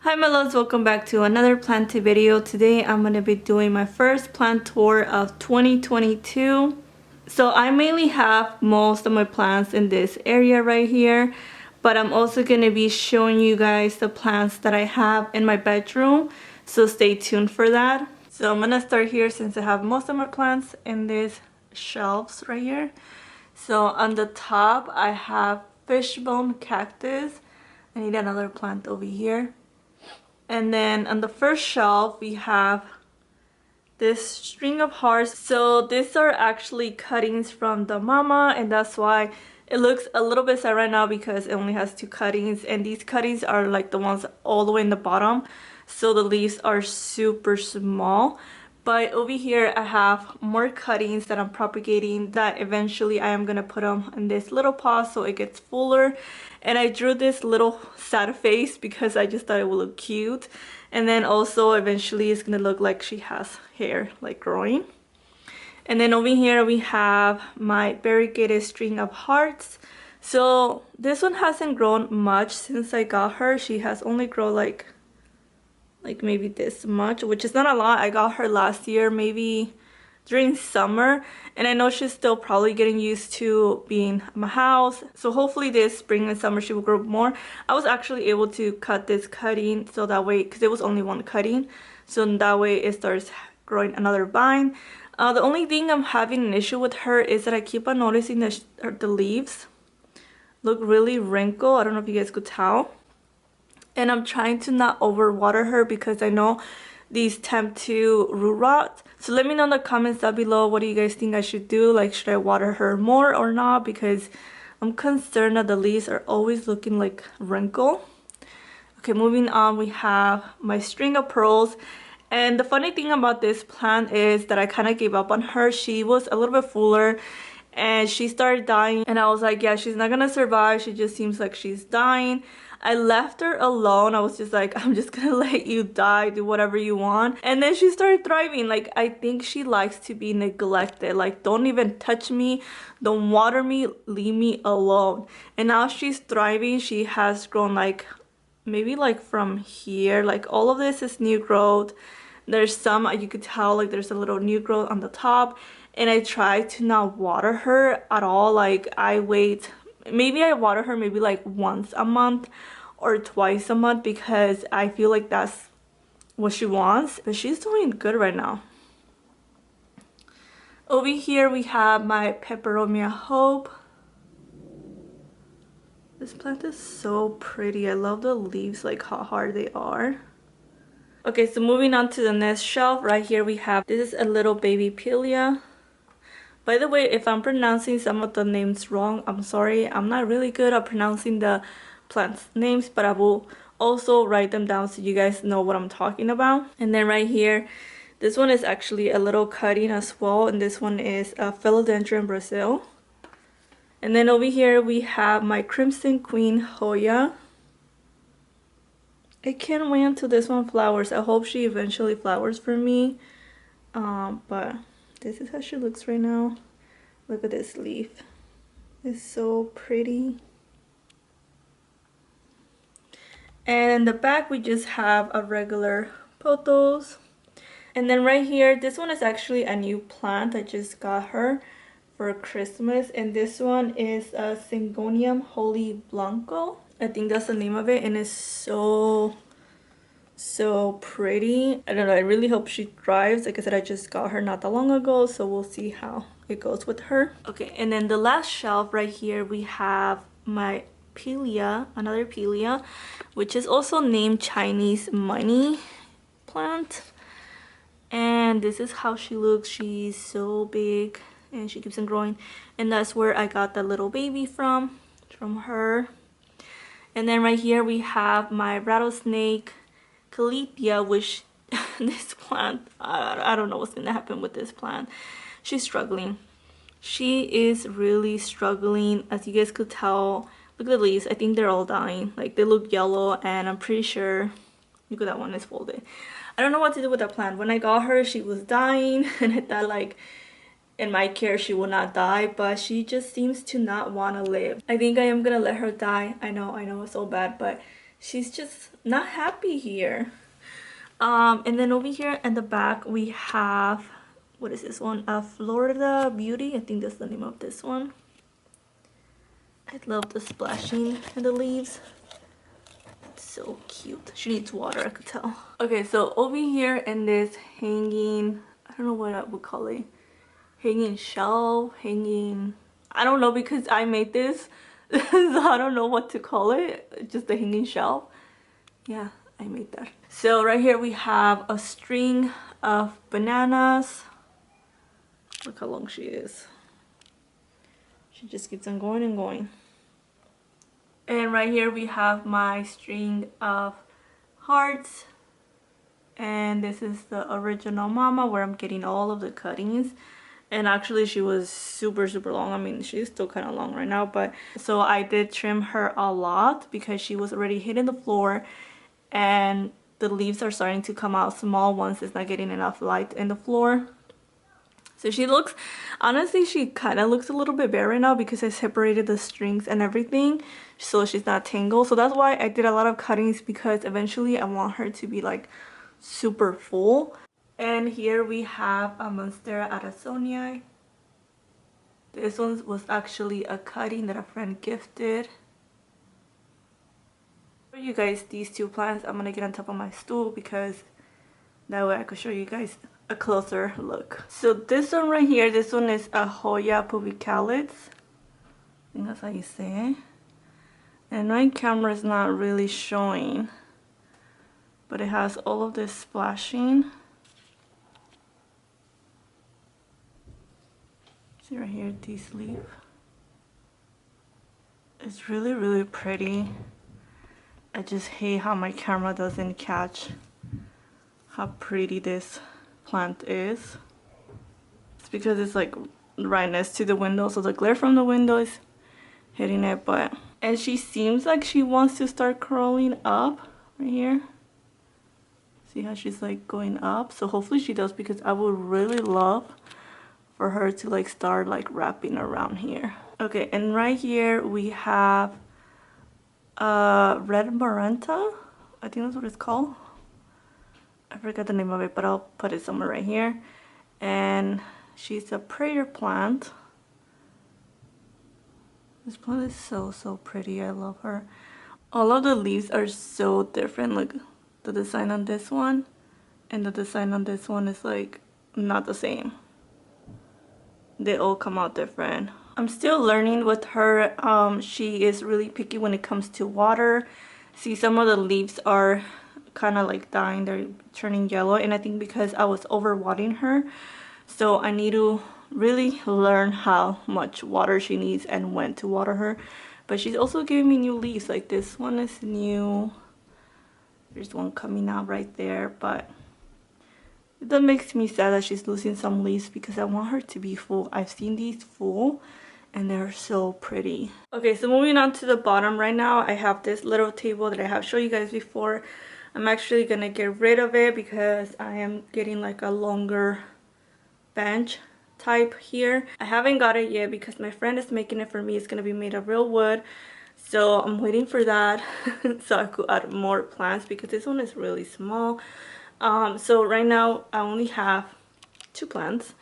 Hi my loves, welcome back to another plant video. Today I'm going to be doing my first plant tour of 2022. So I mainly have most of my plants in this area right here, but I'm also going to be showing you guys the plants that I have in my bedroom, so stay tuned for that. So I'm going to start here since I have most of my plants in these shelves right here. So on the top I have fishbone cactus. I need another plant over here. And then on the first shelf we have this string of hearts. So these are actually cuttings from the mama, and that's why it looks a little bit sad right now because it only has 2 cuttings, and these cuttings are like the ones all the way in the bottom, so the leaves are super small. But over here I have more cuttings that I'm propagating that eventually I am gonna put them in this little pot so it gets fuller. And I drew this little sad face because I just thought it would look cute. And then also eventually it's gonna look like she has hair like growing. And then over here we have my variegated string of hearts. So this one hasn't grown much since I got her. She has only grown like maybe this much, which is not a lot. I got her last year, maybe during summer, and I know she's still probably getting used to being in my house, so hopefully this spring and summer she will grow more. I was actually able to cut this cutting so that way, because it was only one cutting, so that way it starts growing another vine. The only thing I'm having an issue with her is that I keep on noticing that the leaves look really wrinkled. I don't know if you guys could tell. And I'm trying to not overwater her because I know these tend to root rot. So let me know in the comments down below, what do you guys think I should do? Like, should I water her more or not? Because I'm concerned that the leaves are always looking like wrinkle. Okay, moving on, we have my string of pearls. And the funny thing about this plant is that I kind of gave up on her. She was a little bit fuller and she started dying, and I was like, yeah, she's not gonna survive. She just seems like she's dying. I left her alone. I was just like, I'm just gonna let you die, do whatever you want. And then she started thriving. Like, I think she likes to be neglected. Like, don't even touch me, don't water me, leave me alone. And now she's thriving. She has grown like maybe like from here, like all of this is new growth. There's some, you could tell, like there's a little new growth on the top. And I try to not water her at all. Like, I wait, maybe I water her maybe like once a month or twice a month because I feel like that's what she wants. But she's doing good right now. Over here we have my Peperomia Hope. This plant is so pretty. I love the leaves, like how hard they are. Okay, so moving on to the next shelf, right here we have, this is a little baby PILEA. By the way, if I'm pronouncing some of the names wrong, I'm sorry. I'm not really good at pronouncing the plants names, but I will also write them down so you guys know what I'm talking about. And then right here, this one is actually a little cutting as well, and this one is a Philodendron Brazil. And then over here we have my Crimson Queen Hoya. I can't wait until this one flowers. I hope she eventually flowers for me. But this is how she looks right now. Look at this leaf. It's so pretty. And in the back we just have a regular Pothos. And then right here, this one is actually a new plant. I just got her for Christmas, and this one is a SYNGONIUM Holy Blanco. I think that's the name of it, and it's so pretty. I don't know, I really hope she thrives. Like I said, I just got her not that long ago, so we'll see how it goes with her. Okay, and then the last shelf right here we have my PILEA, another PILEA, which is also named Chinese money plant. And this is how she looks. She's so big and she keeps on growing, and that's where I got the little baby from her. And then right here we have my rattlesnake CALATHEA, which this plant, I don't know what's gonna happen with this plant. She's struggling. She is really struggling, as you guys could tell. Look at the leaves. I think they're all dying. Like, they look yellow, and I'm pretty sure, look at that one, is folded. I don't know what to do with that plant. When I got her, she was dying, and I thought, like, in my care she will not die, but she just seems to not want to live. I think I am gonna let her die. I know it's so bad, but she's just not happy here. And then over here in the back we have, what is this one? Florida Beauty. I think that's the name of this one. I love the splashing in the leaves. It's so cute. She needs water, I could tell. Okay, so over here in this hanging, I don't know what I would call it. Hanging shelf, hanging, I don't know because I made this. So I don't know what to call it. Just the hanging shelf. Yeah, I made that. So right here we have a string of bananas. Look how long she is. She just keeps on going and going. And right here we have my string of hearts. And this is the original mama where I'm getting all of the cuttings. And actually she was super long. I mean, she's still kind of long right now, but so I did trim her a lot because she was already hitting the floor and the leaves are starting to come out small once it's not getting enough light in the floor. So she looks, honestly, she kind of looks a little bit bare right now because I separated the strings and everything so she's not tangled. So that's why I did a lot of cuttings, because eventually I want her to be like super full. And here we have a Monstera ADANSONII. This one was actually a cutting that a friend gifted. For you guys, these two plants, I'm gonna get on top of my stool because that way I could show you guys a closer look. So this one right here, this one is a Hoya pubicalis. I think that's how you say it. And my camera is not really showing, but it has all of this splashing. See right here, this leaf. It's really pretty. I just hate how my camera doesn't catch how pretty this plant is. It's because it's like right next to the window, so the glare from the window is hitting it. But and she seems like she wants to start crawling up right here. See how she's like going up? So hopefully she does, because I would really love for her to like start like wrapping around here. Okay, and right here we have red MARANTA. I think that's what it's called. I forgot the name of it, but I'll put it somewhere right here. And she's a prayer plant. This plant is so pretty. I love her. All of the leaves are so different. Like the design on this one and the design on this one is like not the same. They all come out different. I'm still learning with her. She is really picky when it comes to water. See, some of the leaves are kind of like dying, they're turning yellow, and I think because I was overwatering her, so I need to really learn how much water she needs and when to water her. But she's also giving me new leaves. Like this one is new. There's one coming out right there, but that makes me sad that she's losing some leaves because I want her to be full. I've seen these full and they're so pretty. Okay, so moving on to the bottom right now, I have this little table that I have shown you guys before. I'm actually gonna get rid of it because I am getting like a longer bench type here. I haven't got it yet because my friend is making it for me. It's gonna be made of real wood. So I'm waiting for that so I could add more plants because this one is really small. So right now I only have 2 plants,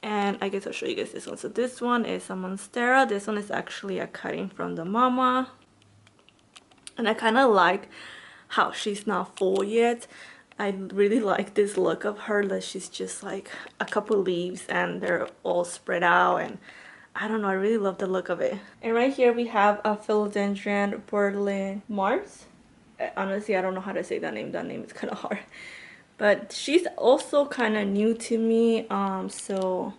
and I guess I'll show you guys this one. So this one is a Monstera. This one is actually a cutting from the mama, and I kind of like how she's not full yet. I really like this look of her, that she's just like a couple leaves and they're all spread out, and I don't know, I really love the look of it. And right here we have a Philodendron BURLE MARX. Honestly, I don't know how to say that name. That name is kind of hard. But she's also kind of new to me, so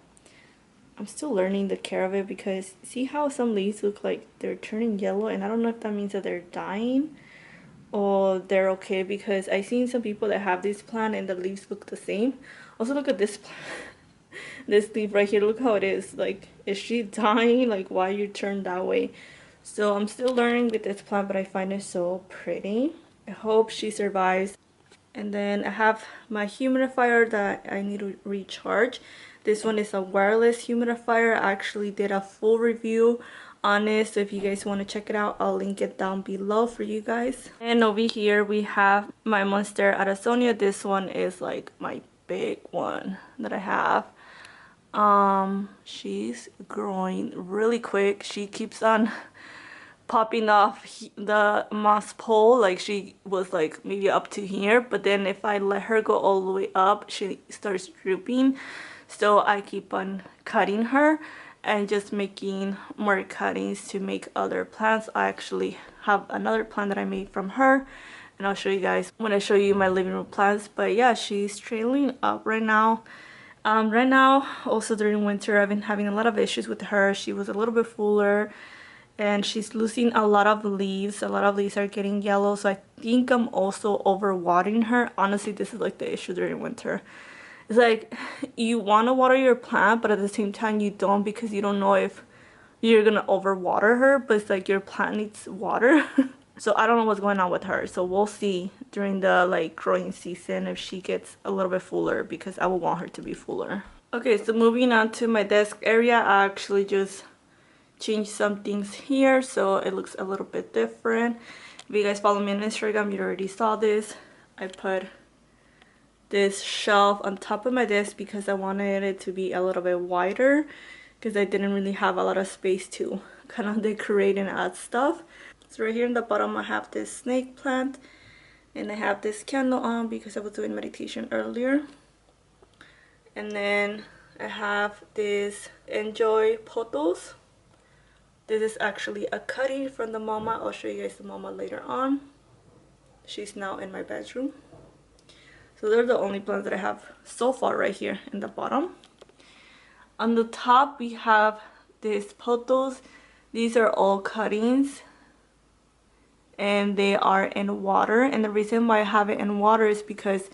I'm still learning the care of it, because see how some leaves look like they're turning yellow, and I don't know if that means that they're dying or they're okay, because I've seen some people that have this plant and the leaves look the same. Also, look at this plant. This leaf right here, look how it is. Like, is she dying? Like, why you turn that way? So I'm still learning with this plant, but I find it so pretty. I hope she survives. And then I have my humidifier that I need to recharge. This one is a wireless humidifier. I actually did a full review on it, so if you guys want to check it out, I'll link it down below for you guys. And over here we have my Monstera ADANSONII. This one is like my big one that I have. She's growing really quick. She keeps on popping off the moss pole. Like, she was like maybe up to here, but then if I let her go all the way up, she starts drooping. So I keep on cutting her and just making more cuttings to make other plants. I actually have another plant that I made from her, and I'll show you guys when I show you my living room plants. But yeah, she's trailing up right now. Right now, also during winter, I've been having a lot of issues with her. She was a little bit fuller, and she's losing a lot of leaves. A lot of leaves are getting yellow, so I think I'm also overwatering her. Honestly, this is like the issue during winter. It's like you want to water your plant, but at the same time you don't, because you don't know if you're gonna overwater her, but it's like your plant needs water. So I don't know what's going on with her. So we'll see during the like growing season if she gets a little bit fuller, because I will want her to be fuller. Okay, so moving on to my desk area, I actually just changed some things here so it looks a little bit different. If you guys follow me on Instagram, you already saw this. I put this shelf on top of my desk because I wanted it to be a little bit wider, because I didn't really have a lot of space to kind of decorate and add stuff. So right here in the bottom I have this snake plant, and I have this candle on because I was doing meditation earlier. And then I have this NJOY Pothos. This is actually a cutting from the mama. I'll show you guys the mama later on. She's now in my bedroom. So they're the only plants that I have so far right here in the bottom. On the top we have this Pothos. These are all cuttings, and they are in water. And the reason why I have it in water is because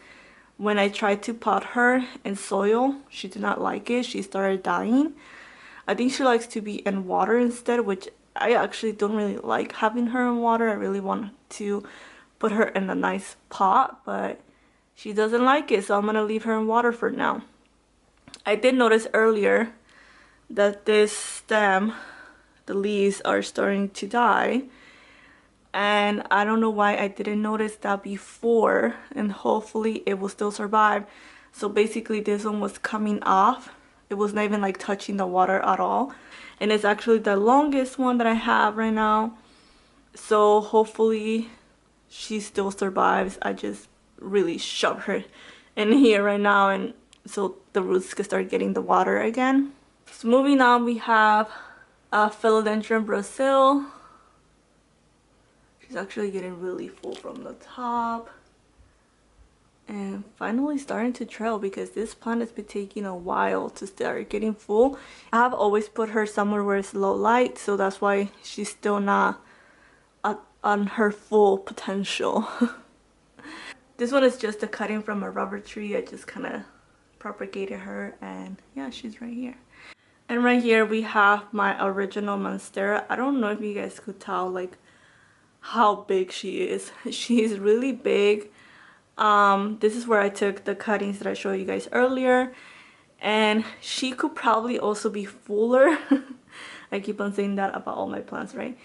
when I tried to pot her in soil, she did not like it. She started dying. I think she likes to be in water instead, which I actually don't really like having her in water. I really want to put her in a nice pot, but she doesn't like it, so I'm gonna leave her in water for now. I did notice earlier that this stem, the leaves are starting to die, and I don't know why I didn't notice that before, and hopefully it will still survive. So basically this one was coming off. It was not even like touching the water at all, and it's actually the longest one that I have right now. So hopefully she still survives. I just really shove her in here right now, and so the roots can start getting the water again. So moving on, we have Philodendron Brazil. She's actually getting really full from the top, and finally starting to trail, because this plant has been taking a while to start getting full. I have always put her somewhere where it's low light, so that's why she's still not on her full potential. This one is just a cutting from a rubber tree. I just kind of propagated her, and yeah, she's right here. And right here we have my original Monstera. I don't know if you guys could tell like how big she is. She is really big. This is where I took the cuttings that I showed you guys earlier, and she could probably also be fuller. I keep on saying that about all my plants, right?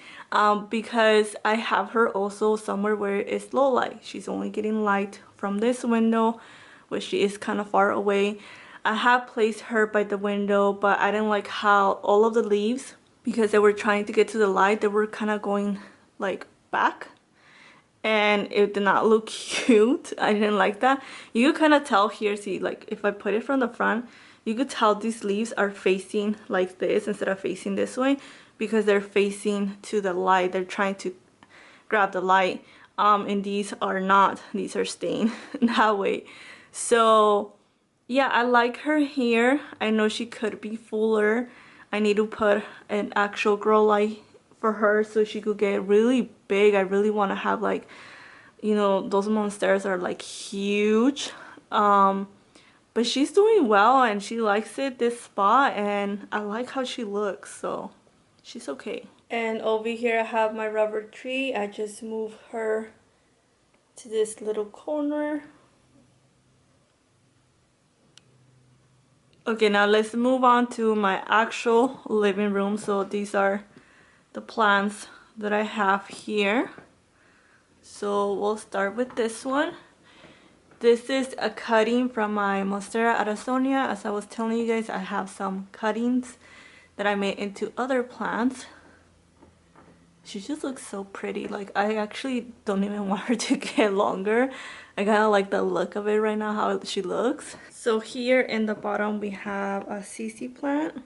Because I have her also somewhere where it's low light. She's only getting light from this window, which she is kind of far away. I have placed her by the window, but I didn't like how all of the leaves, because they were trying to get to the light, they were kind of going like back, and it did not look cute. I didn't like that. You could kind of tell here, see, like if I put it from the front, you could tell these leaves are facing like this instead of facing this way, because they're facing to the light. They're trying to grab the light, and these are not. These are staying that way. So yeah, I like her here. I know she could be fuller. I need to put an actual grow light for her so she could get really big. I really want to have like, you know, those Monsteras are like huge. But she's doing well, and she likes it, this spot, and I like how she looks, so she's okay. And over here I have my rubber tree. I just move her to this little corner. Okay, now let's move on to my actual living room. So these are the plants that I have here. So we'll start with this one. This is a cutting from my Monstera ADANSONII. As I was telling you guys, I have some cuttings that I made into other plants. She just looks so pretty. Like, I actually don't even want her to get longer. I kind of like the look of it right now, how she looks. So here in the bottom we have a CC plant.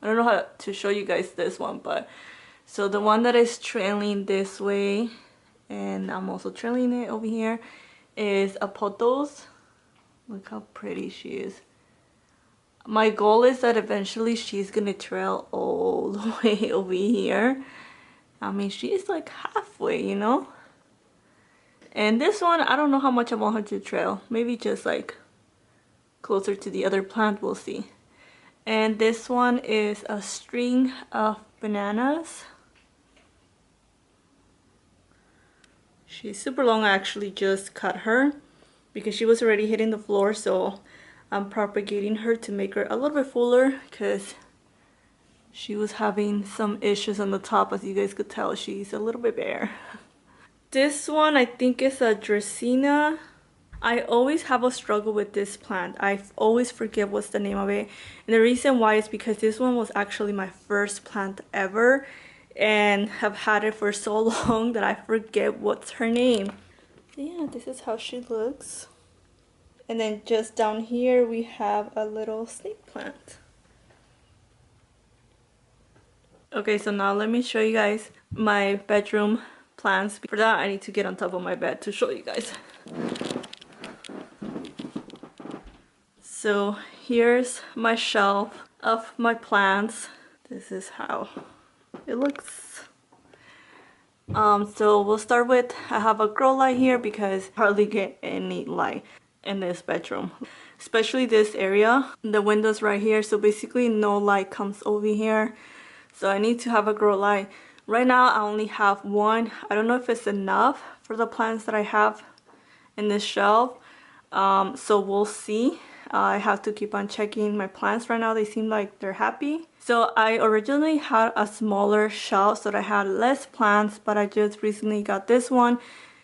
I don't know how to show you guys this one, but so the one that is trailing this way, and I'm also trailing it over here, is a Pothos. Look how pretty she is. My goal is that eventually she's gonna trail all the way over here. I mean, she's like halfway, you know? And this one, I don't know how much I want her to trail. Maybe just like closer to the other plant, we'll see. And this one is a string of bananas. She's super long. I actually just cut her because she was already hitting the floor, so I'm propagating her to make her a little bit fuller because she was having some issues on the top. As you guys could tell, she's a little bit bare. This one I think is a DRACAENA. I always have a struggle with this plant. I always forget what's the name of it. And the reason why is because this one was actually my first plant ever. And have had it for so long that I forget what's her name. Yeah, this is how she looks. And then just down here we have a little snake plant. Okay, so now let me show you guys my bedroom plants. For that I need to get on top of my bed to show you guys. So here's my shelf of my plants. This is how it looks. So we'll start with, I have a grow light here because I hardly get any light in this bedroom, especially this area. The windows right here, so basically no light comes over here. So I need to have a grow light. Right now I only have one. I don't know if it's enough for the plants that I have in this shelf. So we'll see. I have to keep on checking my plants right now. They seem like they're happy. So I originally had a smaller shelf so that I had less plants, but I just recently got this one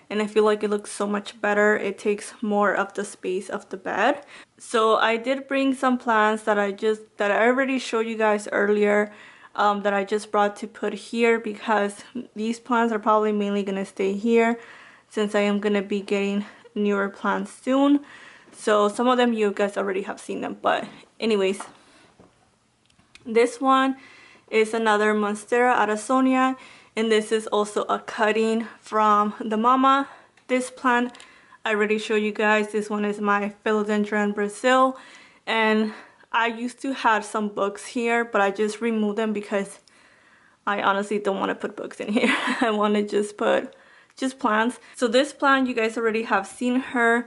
and I feel like it looks so much better. It takes more of the space of the bed. So I did bring some plants that I already showed you guys earlier, that I just brought to put here because these plants are probably mainly gonna stay here since I am gonna be getting newer plants soon. So some of them you guys already have seen them, but anyways, this one is another Monstera ADANSONII, and this is also a cutting from the mama. This plant I already showed you guys. This one is my Philodendron Brazil, and I used to have some books here, but I just removed them because I honestly don't want to put books in here. I want to just put plants. So this plant you guys already have seen her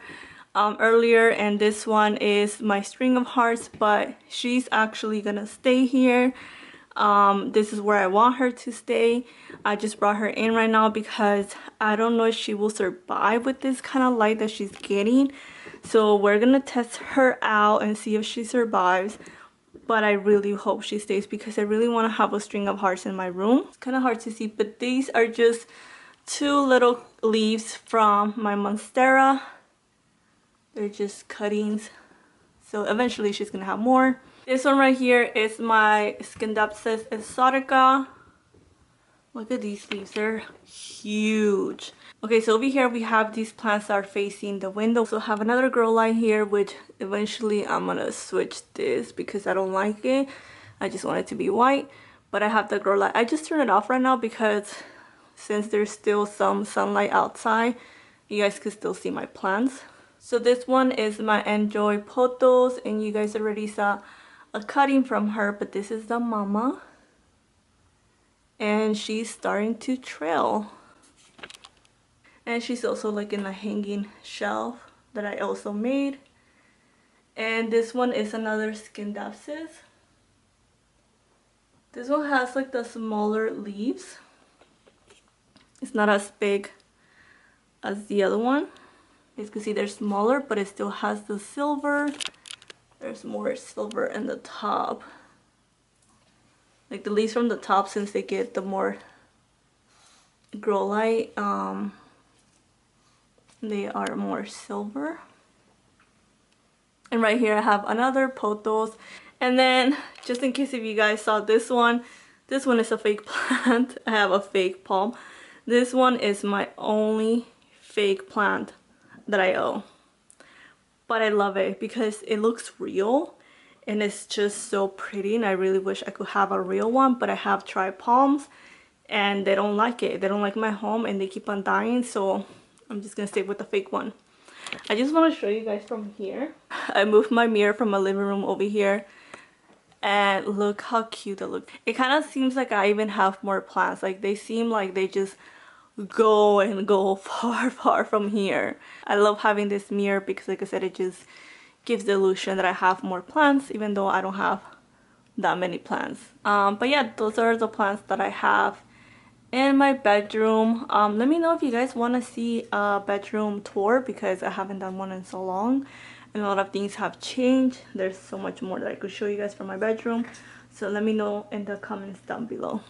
earlier, and this one is my string of hearts, but she's actually gonna stay here. This is where I want her to stay. I just brought her in right now because I don't know if she will survive with this kind of light that she's getting. So we're gonna test her out and see if she survives, but I really hope she stays because I really want to have a string of hearts in my room. It's kind of hard to see, but these are just two little leaves from my Monstera. They're just cuttings, so eventually she's gonna have more. This one right here is my SCINDAPSUS EXOTICA. Look at these leaves, they're huge. Okay, so over here we have these plants that are facing the window. So I have another grow light here, which eventually I'm gonna switch this because I don't like it. I just want it to be white, but I have the grow light. I just turned it off right now because since there's still some sunlight outside, you guys can still see my plants. So this one is my NJOY Pothos, and you guys already saw a cutting from her, but this is the mama. And she's starting to trail. And she's also like in a hanging shelf that I also made. And this one is another SCINDAPSUS. This one has like the smaller leaves. It's not as big as the other one. As you can see, they're smaller, but it still has the silver. There's more silver in the top. like the leaves from the top, since they get the more grow light, they are more silver. And right here I have another Pothos. And then just in case if you guys saw this one is a fake plant. I have a fake palm. This one is my only fake plant that I own. But I love it because it looks real and it's just so pretty, and I really wish I could have a real one, but I have tried palms and they don't like it. They don't like my home and they keep on dying, so I'm just gonna stick with the fake one. I just want to show you guys from here. I moved my mirror from my living room over here, and look how cute it looks. It kind of seems like I even have more plants. Like they seem like they just go and go far from here. I love having this mirror because, like I said, it just gives the illusion that I have more plants, even though I don't have that many plants. But yeah, those are the plants that I have in my bedroom. Let me know if you guys want to see a bedroom tour, because I haven't done one in so long and a lot of things have changed. There's so much more that I could show you guys from my bedroom, so let me know in the comments down below.